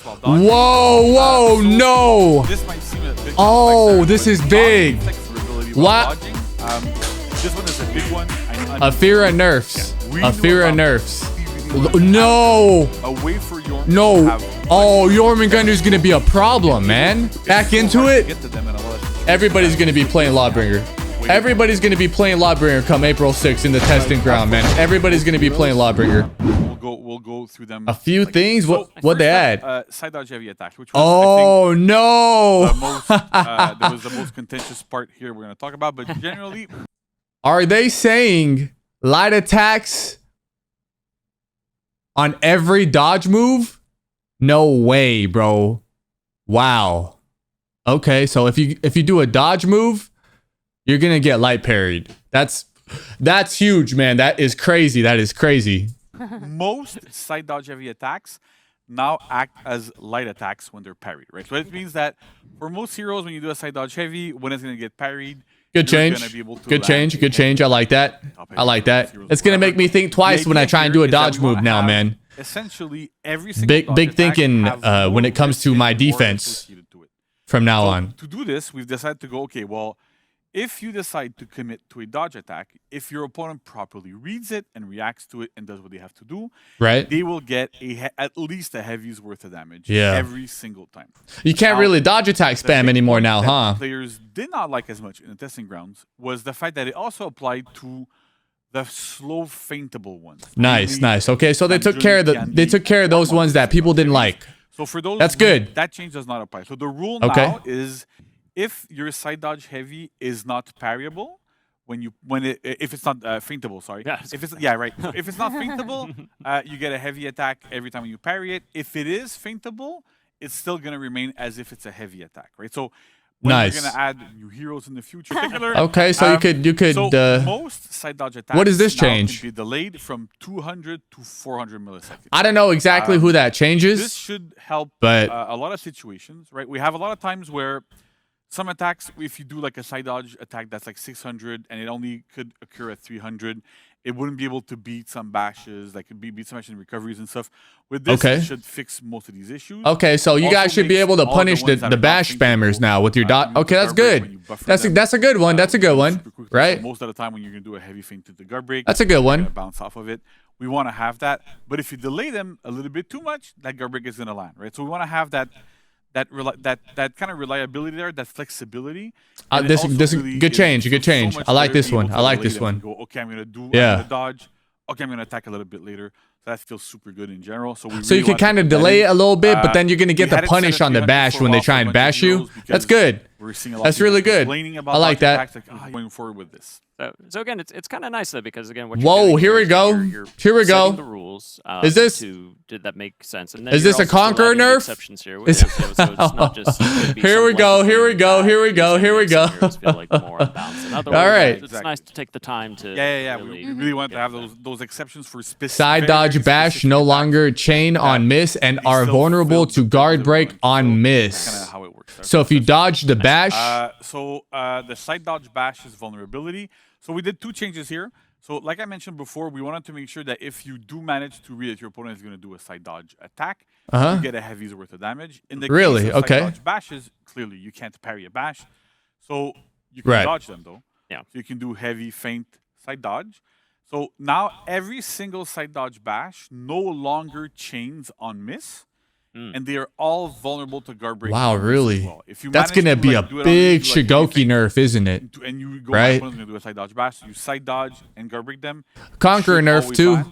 while dodging. Whoa, no. This might seem a bit Oh, this is big. What? This one is a big one. Afeera Nerfs. Afeera Nerfs. No. Away for Jorm. No. Oh, Jormungandr is gonna be a problem, man. Back into it. Everybody's gonna be playing Lawbringer. Everybody's gonna be playing Lawbringer come April 6th in the testing ground, man. Everybody's gonna be playing Lawbringer. We'll go through them. A few things. What they add? Side dodge heavy attack. Which was, oh no! That was the most contentious part here. We're gonna talk about, but generally, are they saying light attacks on every dodge move? No way, bro. Wow. Okay, so if you do a dodge move, you're gonna get light parried. That's huge, man. That is crazy. That is crazy. Most side dodge heavy attacks now act as light attacks when they're parried, right? So it means that for most heroes, when you do a side dodge heavy, when it's gonna get parried, good change. Good change. Good change. I like that. I like that. It's gonna make me think twice when I try and do a dodge move now, man. Essentially, every single big thinking when it comes to my defense from now on. To do this, we've decided to go, okay, well, if you decide to commit to a dodge attack, if your opponent properly reads it and reacts to it and does what they have to do, right, they will get at least a heavy's worth of damage every single time. You can't really dodge attack spam anymore now, huh? Players did not like as much in the testing grounds was the fact that it also applied to the slow feintable ones. Nice. Okay, so they took care of those ones that people didn't like. So for those, that's good. That change does not apply. So the rule now is, if your side dodge heavy is not parryable, if it's not feintable, sorry. Yes. If it's if it's not feintable, you get a heavy attack every time you parry it. If it is feintable, it's still gonna remain as if it's a heavy attack, right? So when you're gonna add new heroes in the future, okay, so you could. So most side dodge attacks. What does this change? Can be delayed from 200 to 400 milliseconds. I don't know exactly who that changes. This should help, but a lot of situations, right? We have a lot of times where some attacks, if you do like a side dodge attack that's like 600 and it only could occur at 300, it wouldn't be able to beat some bashes, like could beat some bashes and recoveries and stuff. With this, it should fix most of these issues. Okay, so you guys should be able to punish the bash spammers now with your dot. Okay, that's good. That's a good one. That's a good one, right? Most of the time when you're gonna do a heavy feint to the guard break, that's a good one. Bounce off of it. We want to have that, but if you delay them a little bit too much, that guard break is gonna land, right? So we want to have that kind of reliability there, that flexibility. This really good change. So I like this one. I like this one. Go, okay, I'm gonna dodge. Okay, I'm gonna attack a little bit later. So that feels super good in general. So you can kind of delay it a little bit, but then you're gonna get the punish on the bash when they try and bash you. That's good. That's really good. I like that. Going forward with this. So again, it's kind of nice though, because again, what here we go. Here we go. The rules. Is this? Did that make sense? And then is this a conqueror nerf? Exceptions here. So it's not just. Here we go. Here we go. Here we go. Here we go. Feel like more unbalanced. All right. It's nice to take the time to. We really want to have those exceptions for specific. Side dodge bash no longer chain on miss and are vulnerable to guard break on miss. That's kind of how it works. So if you dodge the bash. The side dodge bash is vulnerability. So we did two changes here. So like I mentioned before, we wanted to make sure that if you do manage to read that your opponent is going to do a side dodge attack, you get a heavy's worth of damage. In the case of side dodge bashes, clearly you can't parry a bash. So you can dodge them though. Yeah. So you can do heavy, feint, side dodge. So now every single side dodge bash no longer chains on miss. And they are all vulnerable to guard break. Wow, really? Well. If you that's gonna be a big Shigoki nerf, isn't it? And you go right? Gonna do a side dodge bash. You side dodge and guard break them. Conqueror nerf too.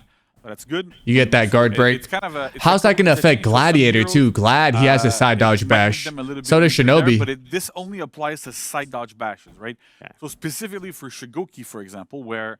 That's good. You get that guard break. It's kind of a, how's that gonna affect Gladiator too? Glad he has a side dodge bash. So does Shinobi. But this only applies to side dodge bashes, right? Yeah. So specifically for Shigoki, for example, where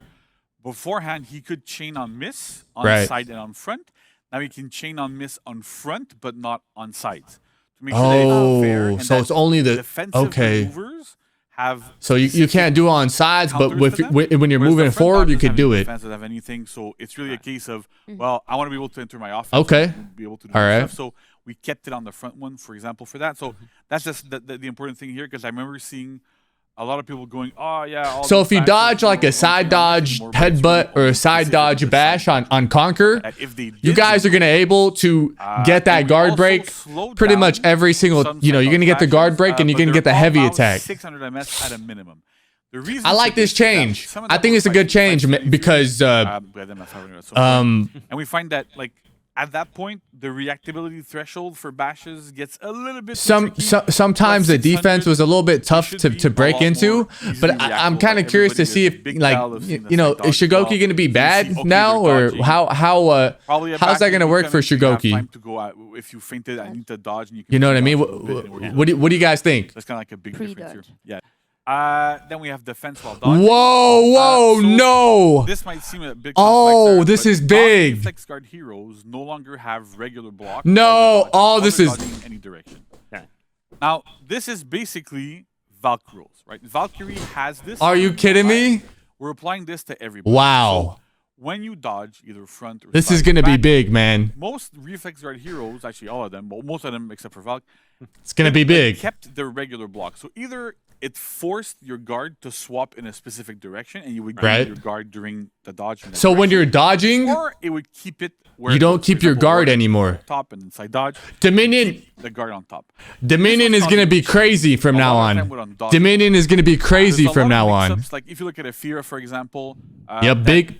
beforehand he could chain on miss on side and on front. Now you can chain on miss on front, but not on sides. To make sure that it's fair and so it's only the defensive maneuvers have. So you can't do it on sides, but when you're moving forward, you could do it. Defense doesn't have anything, so it's really a case of well, I want to be able to enter my offense. Okay. Be able to do stuff. So we kept it on the front one, for example, for that. So that's just the important thing here, because I remember seeing a lot of people going, oh yeah. All So these if you bashes, dodge like a more side dodge more, but it's headbutt really or a only side specific dodge to the bash side on Conquer, dodge. If they you did guys are gonna able to get it that would guard also break slow pretty down much every single. some You know, you're side gonna get the dodge guard bashes, break and you're but gonna get the they're heavy all attack. 600 MS at a minimum. The reason I like for this is that change. some of I them think were it's a good change really because and we find that like at that point the reactability threshold for bashes gets a little bit tricky. Sometimes the defense was a little bit tough to break into, but I'm kind of curious to see if like you know, is Shigoki going to be bad now, or how's that going to work for Shigoki? If you fainted, I need to dodge, and You know what I mean? What do you guys think? That's kind of like a big difference here. Yeah. Then we have defense while dodging. Whoa, So no. This might seem a big. Oh, this is big. Reflex guard heroes no longer have regular block. No, this is. In any direction. Okay. Now this is basically Valk rules, right? Valkyrie has this. Are you kidding me? We're applying this to everybody. Wow. So when you dodge either front or this side is gonna be back, big, man. Most reflex guard heroes, actually all of them, but most of them except for Valk, it's gonna be big. Kept their regular block. So either it forced your guard to swap in a specific direction, and you would get your guard during the dodge. So when you're dodging, or it would keep it where you don't keep your guard anymore. Top and inside dodge. Dominion, the guard on top. Dominion is gonna be crazy from now on. Dominion is gonna be crazy from now on. Like if you look at Afeera, for example. Yeah, big.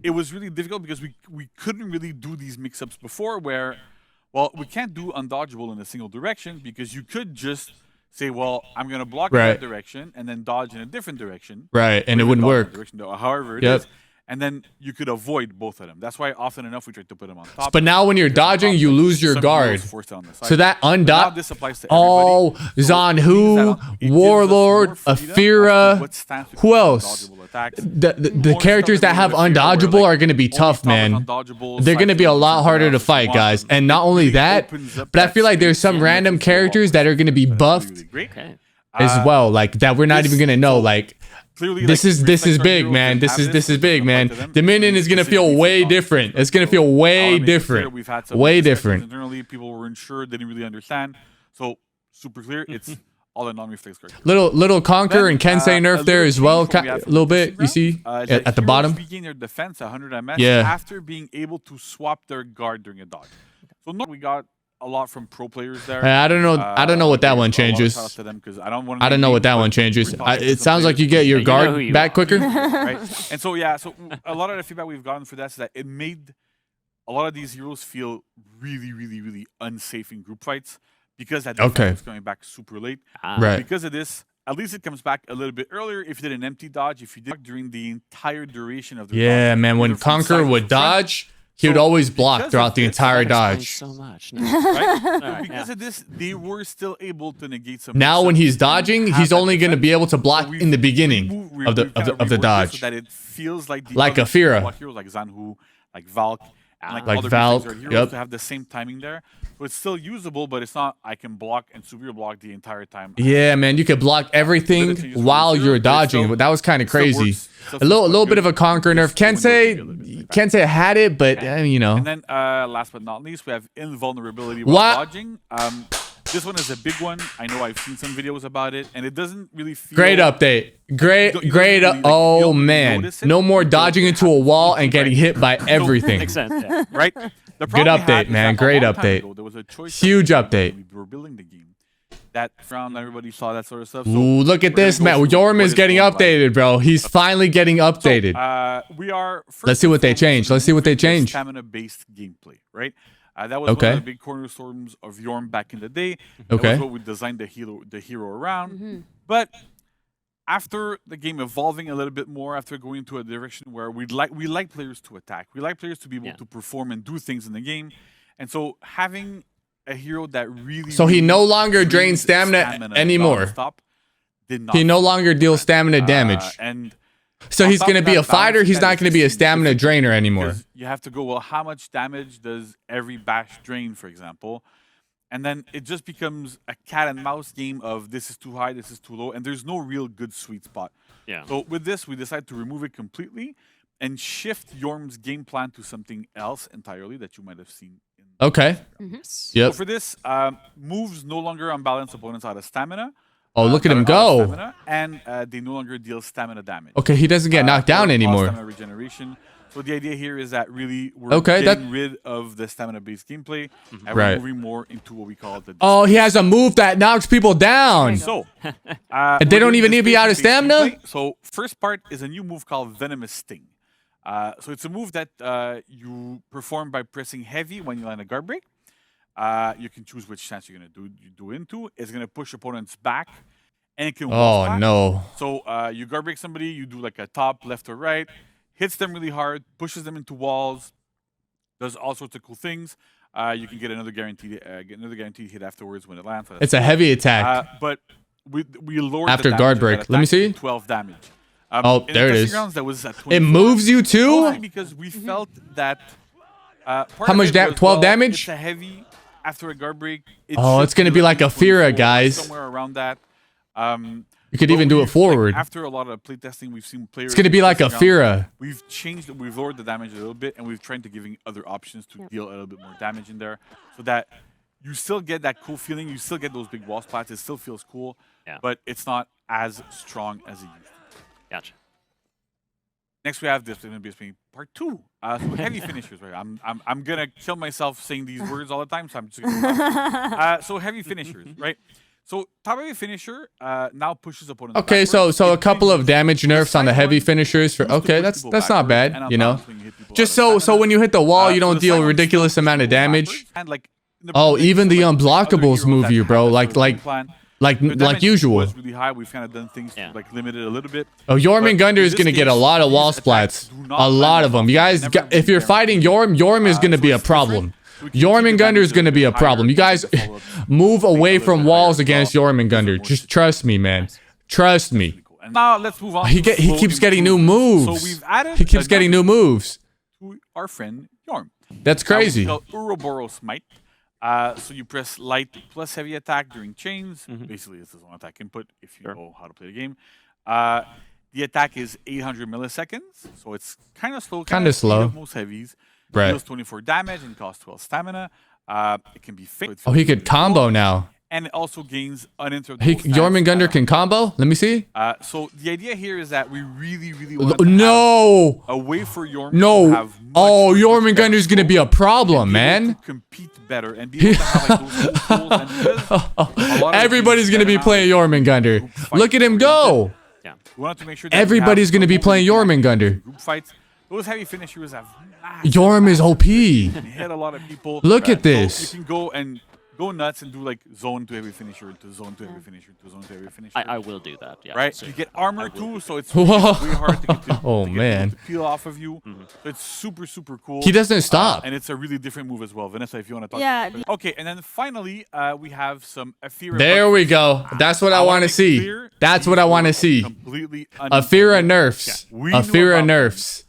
It was really difficult because we couldn't really do these mix-ups before. Where, well, we can't do undodgeable in a single direction because you could just say, well, I'm going to block in that direction and then dodge in a different direction. Right, and it wouldn't work. However it is. And then you could avoid both of them. That's why often enough we try to put them on top. But now when you're dodging, you lose your guard. So that undodge. Oh, Zanhu, Warlord, Afeera. Who else? The characters that have undodgeable are going to be tough, man. They're going to be a lot harder to fight, guys. And not only that, but I feel like there's some random characters that are going to be buffed as well, like that we're not even going to know, like. Clearly, this is big, man. This is big, man. Dominion is gonna feel way different. It's gonna feel way different. Way different. Internally, people were unsure, didn't really understand. So super clear. It's all a non-reflex card. Little Conquer and Kensei nerf there as well. A little bit. You see at the bottom. Regain their defense 100 MS after being able to swap their guard during a dodge. So we got a lot from pro players there. I don't know what that one changes. I don't know what that one changes. It sounds like you get your guard back quicker. Right? And so so a lot of the feedback we've gotten for that is that it made a lot of these heroes feel really, really, really unsafe in group fights because that defense was coming back super late. Right. Because of this, at least it comes back a little bit earlier if you did an empty dodge. If you did during the entire duration of the dodge, man. When Conquer would dodge, he would always block throughout the entire dodge. So much. Right? Because of this, they were still able to negate some. Now when he's dodging, he's only going to be able to block in the beginning of the dodge. So that it feels like Afeera, heroes like Zanhu, like Valk, and like Valk, to have the same timing there. So it's still usable, but it's not. I can block and super block the entire time. Yeah, man, you could block everything while you're dodging. But that was kind of crazy. A little bit of a Conquer nerf. Kensei had it, but you know. And then last but not least, we have invulnerability while dodging. This one is a big one. I know I've seen some videos about it, and it doesn't really feel... Great update. Great. Oh, man. No more dodging into a wall and getting hit by everything. Makes sense, yeah. Right? Good update, man. Great update. There was a choice. Huge update. We were building the game. That frown, everybody saw that sort of stuff. So ooh, look at this, man. Jorm is getting updated, bro. He's finally getting updated. Let's see what they changed. Stamina-based gameplay, right? That was one of the big cornerstones of Jorm back in the day. That was what we designed the hero around. But after the game evolving a little bit more, after going into a direction where we like players to attack, we like players to be able to perform and do things in the game, and so having a hero that really he no longer drains stamina anymore. He no longer deals stamina damage. And so he's going to be a fighter. He's not going to be a stamina drainer anymore. You have to go, well, how much damage does every bash drain, for example? And then it just becomes a cat and mouse game of this is too high, this is too low, and there's no real good sweet spot. Yeah. So with this, we decided to remove it completely and shift Jorm's game plan to something else entirely that you might have seen. Okay. So for this, moves no longer unbalance opponents out of stamina. Oh, look at him that are out of go. stamina, and they no longer deal stamina damage. Okay, he doesn't get knocked down or anymore. Stamina regeneration. So the idea here is that really we're getting rid of the stamina-based gameplay, and we're moving more into what we call the. Oh, he has a move that knocks people down. So, and they don't even need to be out of stamina? Gameplay. So first part is a new move called Venomous Sting. So it's a move that you perform by pressing heavy when you land a guard break. You can choose which stance you're going to do into. It's going to push opponents back, and it can wall splat. No. So you guard break somebody, you do like a top, left or right, hits them really hard, pushes them into walls, does all sorts of cool things. You can get another guaranteed hit afterwards when it lands. So it's a heavy attack. But we lowered after the guard break. Let me see. 12 damage. Oh, there it is. That was at it moves you too? Because we felt that. How much damage? 12 damage? It's a heavy after a guard break. It's going to be like Afeera, guys. Somewhere around that. You could even do it forward. Like, after a lot of playtesting, we've seen players. It's going to be like Afeera. We've lowered the damage a little bit, and we've tried to giving other options to deal a little bit more damage in there, so that you still get that cool feeling. You still get those big wall splats. It still feels cool, but it's not as strong as it used to. Gotcha. Next, we have this going to be part 2. So heavy finishers, right? I'm gonna kill myself saying these words all the time, so I'm just gonna. So heavy finishers, right? So top heavy finisher now pushes opponents. Okay, so a couple of damage nerfs on the heavy finishers for that's not bad, you know. Just so when you hit the wall, you don't deal a ridiculous amount of damage. Oh, even the unblockables move you, bro. Like usual. Was really high. We've kind of done things to like limit it a little bit. Oh, Jormungandr is going to get a lot of wall splats. A lot of them. You guys, if you're fighting Jorm is going to be a problem. Jormungandr is going to be a problem. You guys move away from walls against Jormungandr. Just trust me, man. Trust me. Now let's move on. He keeps getting new moves. So we've added. He keeps getting new moves. To our friend Jorm. That's crazy. Ouroboros Smite. So you press light plus heavy attack during chains. Basically, it's one attack input if you know how to play the game. The attack is 800 milliseconds, so it's kind of slow. Kind of slow. Most heavies. Right. Deals 24 damage and costs 12 stamina. It can be fixed. Oh, he could combo now. And it also gains uninterrupted. Jormungandr can combo? Let me see. So the idea here is that we really want to have a way for Jorm to have Jormungandr is going to be a problem, man. To compete better and be able to have like those tools. Everybody's going to be playing Jormungandr. Look at him go. Yeah. We wanted to make sure that everybody's going to be playing Jormungandr. Group fights. Those heavy finishers have Jorm is OP. Hit a lot of people. Look at this. So you can go and go nuts and do like zone to heavy finisher to zone to heavy finisher to zone to heavy finisher. I will do that. Yeah. Right. So you get armor too, so it's really hard to get to peel off of you. So it's super cool. He doesn't stop, and it's a really different move as well. Vanessa, if you want to talk. Yeah. Okay, and then finally we have some Afeera. There we go. That's what I want to see. That's what I want to see. Completely Afeera Nerfs. Afeera Nerfs.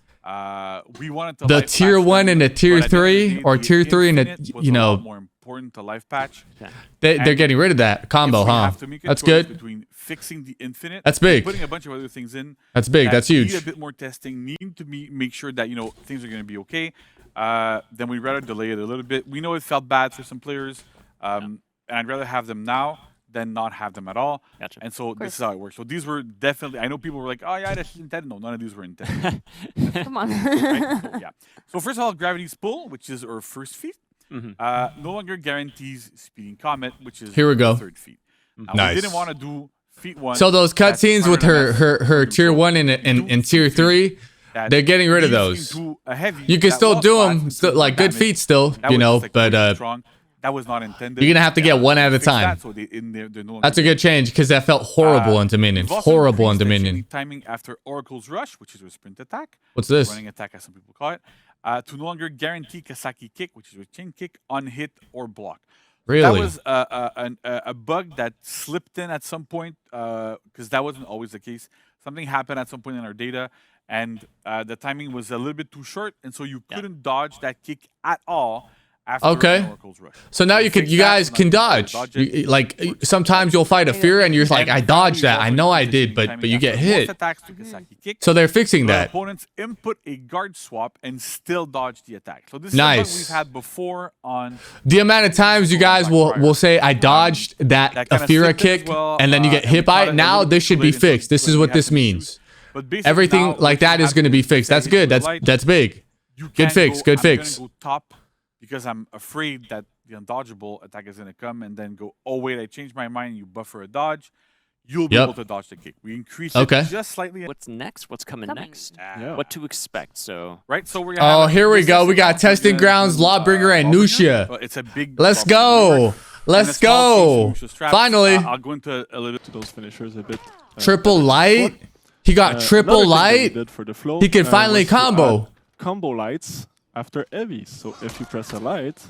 We wanted to the tier 1 and the tier 3, or tier 3 and the more important to life patch. They're getting rid of that combo, huh? That's good. Between fixing the infinite, that's big. Putting a bunch of other things in. That's big. That's huge. Need a bit more testing. Need to make sure that things are going to be okay. Then we'd rather delay it a little bit. We know it felt bad for some players, and I'd rather have them now than not have them at all. Gotcha. And so this is how it works. So these were definitely. I know people were like, "Oh yeah, that's intended." No, none of these were intended. Come on. Right? So, yeah. So first of all, Gravity's Pull, which is our first feat. No longer guarantees Speeding Comet, which is here we go. Third feat. Nice. We didn't want to do feat 1. So those cutscenes with her tier 1 and tier 3, they're getting rid of those. You can still do them, like good feats still, but that was not intended. You're gonna have to get one at a time. That's a good change because that felt horrible on Dominion. Horrible on Dominion. Timing after Oracle's Rush, which is a sprint attack. What's this? Running attack, as some people call it. To no longer guarantee Kasaki Kick, which is a chain kick, on hit or block. Really? That was a bug that slipped in at some point because that wasn't always the case. Something happened at some point in our data, and the timing was a little bit too short, and so you couldn't dodge that kick at all after Okay. an Oracle's Rush. So now you fix that, guys so now can you can dodge. dodge it. Like sometimes you'll fight Afeera and you're like, I dodged that. I know I did, but you get hit. So they're fixing that. Opponents input a guard swap and still dodge the attack. So this Nice. is what we've had before on The amount of times you guys will say, I dodged that that kinda Afeera slipped as kick, well, and then you get and we hit by caught it. it a Now little this too should be late into fixed. the This is play. what We had this to means. choose. But basically Everything now like what that you is have going to do be is fixed. say That's you good. go light, That's big. you Good can't fix, go, good I'm fix. gonna go top because I'm afraid that the undodgeable attack is going to come and then go, oh, wait, I changed my mind. You buffer a dodge. You'll be able to dodge the kick. We increase it just slightly. What's next? What's coming next? Yeah. What to expect? So Right, so we're Oh, here we go. We got testing grounds, Lawbringer and Nuxia. It's a big. Let's go. Let's go. Finally. I'll go into a little to those finishers a bit. Triple light. He got triple light. He can finally combo. Combo lights after heavy. So if you press a light,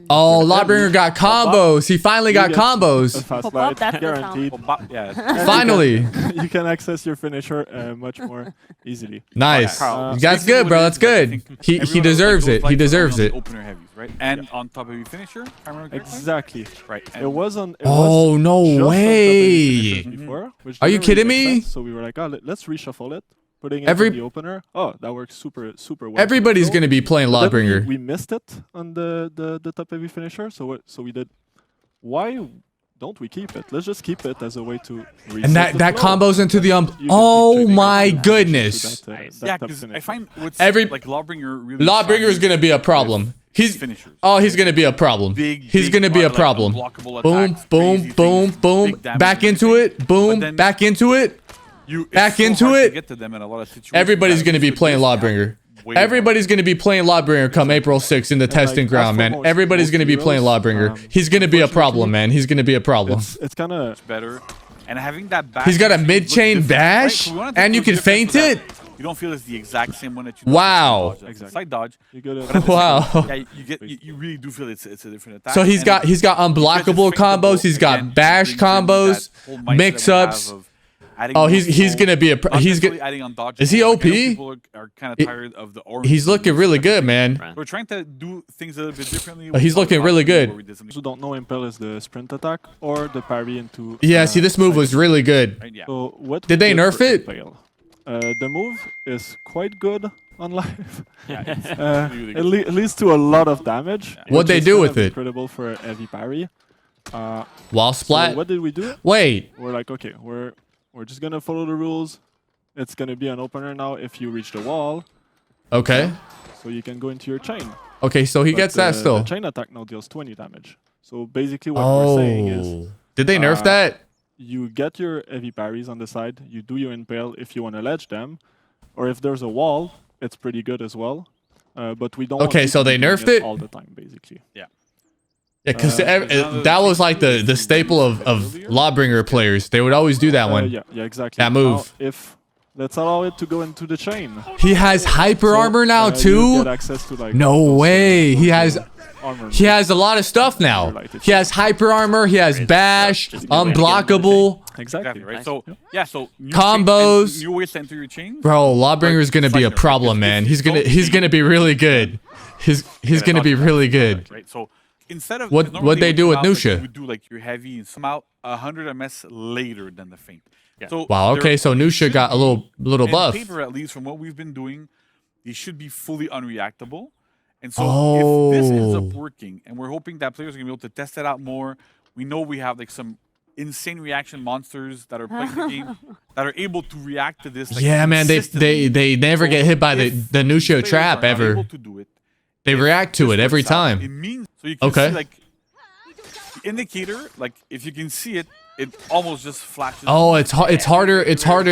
Oh, Lawbringer got combos. He finally got you get a combos. fast Pop up, light that's the guaranteed. Yeah. Finally. You can access your finisher much more easily. Nice. Carl, That's basically good, what bro. it That's is, like, I good. think He everyone deserves goes it. He light deserves on it. the opener heavies, right? And on top heavy finisher, if I remember correctly. Exactly. Right. It was on. It Oh, was no just on top of the way. finishers before, which Are you didn't really kidding make me? sense, So we were like, oh, let's reshuffle it, putting it Every- on the opener. Oh, that works super well. for the Everybody's flow. going to be playing But then Lawbringer. we missed it on the top heavy finisher. So we did. Why don't we keep it? Let's just keep it as a way to. And that flow. combos into the You can keep Oh trading my it to goodness. that, Yeah, that top because I finisher. find what's Every- like Lawbringer really. Lawbringer is shines going to be a with problem. He's finishers. Oh, he's going to be a problem. He's going to be a problem. Boom, boom, boom, boom. Back into it. Boom. Back into it. Back into it. Everybody's going to be playing Lawbringer. Everybody's going to be playing Lawbringer come April 6th in the testing ground, man. Everybody's going to be playing Lawbringer. He's going to be a problem, man. He's going to be a problem. It's kind of better. And having that bash. He's got a looks mid-chain different, bash, right? So we wanted to and you do can different feint so that it? You don't feel it's the exact same one that you. Wow. Side dodge. you get it. But at the Wow. same time, yeah, you really do feel it's a different attack. So he's And got unblockable combos. He's got bash combos, mix-ups. Oh, he's gonna be he's adding on dodge. Is he Like, I know OP? People are kind of tired of the orange. He's looking really good, man. We're trying to do things a little bit differently. He's looking really good. Those who don't know, Impel is the sprint attack or the parry into. Yeah, see, this move was really good. Right, yeah. So what Did they we nerf for it? Impale, the move is quite good on live. Yeah, it's really It good. leads to a lot of damage. What'd they which is do kind with of it? Incredible for a heavy parry. Wall So splat. what did we do? Wait. We're like, okay, we're just gonna follow the rules. It's gonna be an opener now if you reach the wall, Okay. so you can go into your chain. Okay, so he But gets that The still. chain attack now deals 20 damage. So basically what we're saying is Oh. Did they nerf that? you get your heavy parries on the side, you do your impale if you want to ledge them, or if there's a wall, it's pretty good as well. But we don't want Okay, you so to be they doing nerfed it? all the time, basically. Yeah, because Uh, that was like the staple of Lawbringer players. They would always do that one. Yeah, exactly. That move. Now, if let's allow it to go into the chain. He has hyper armor now You too. get access to, like, No those, way. He has armor he moves. has a lot of stuff now. He has hyper armor. He has bash, unblockable. Exactly. Right. So yeah. So new Combos. chains and new ways to enter your chains. Bro, Lawbringer is gonna be a problem, man. He's gonna be really good. He's gonna be really good. Right. So instead of What'd normally they do with come out, like, Nuxia? you would do like your heavy and somehow 100 MS later than the feint. Yeah. So Wow. Okay, there so Nuxia should got a be, little on buff. paper, at least from what we've been doing, they should be fully unreactable. And so if this ends up Oh. working, and we're hoping that players are gonna be able to test it out more, we know we have like some insane reaction monsters that are playing the game that are able to react to this. Like, Yeah, man. consistently. They never get hit by the If Nuxia players trap are not ever. able to do it, They react to this it every works out, It time. means so you can Okay. see like the indicator, like if you can see it, it almost just flashes. Oh, it's harder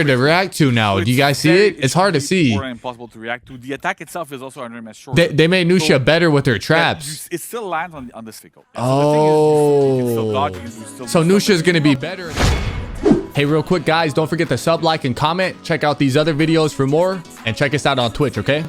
to react to now. So Do you guys see very- it? It's hard to really see. More impossible to react to. The attack itself is also 100 MS shorter. They made Nuxia So, better with their yeah, traps. it still lands on this fickle. Oh. You can still dodge, you can still So do stuff. Nuxia's gonna be better. Hey, real quick, guys, don't forget to sub, like, and comment. Check out these other videos for more, and check us out on Twitch, okay?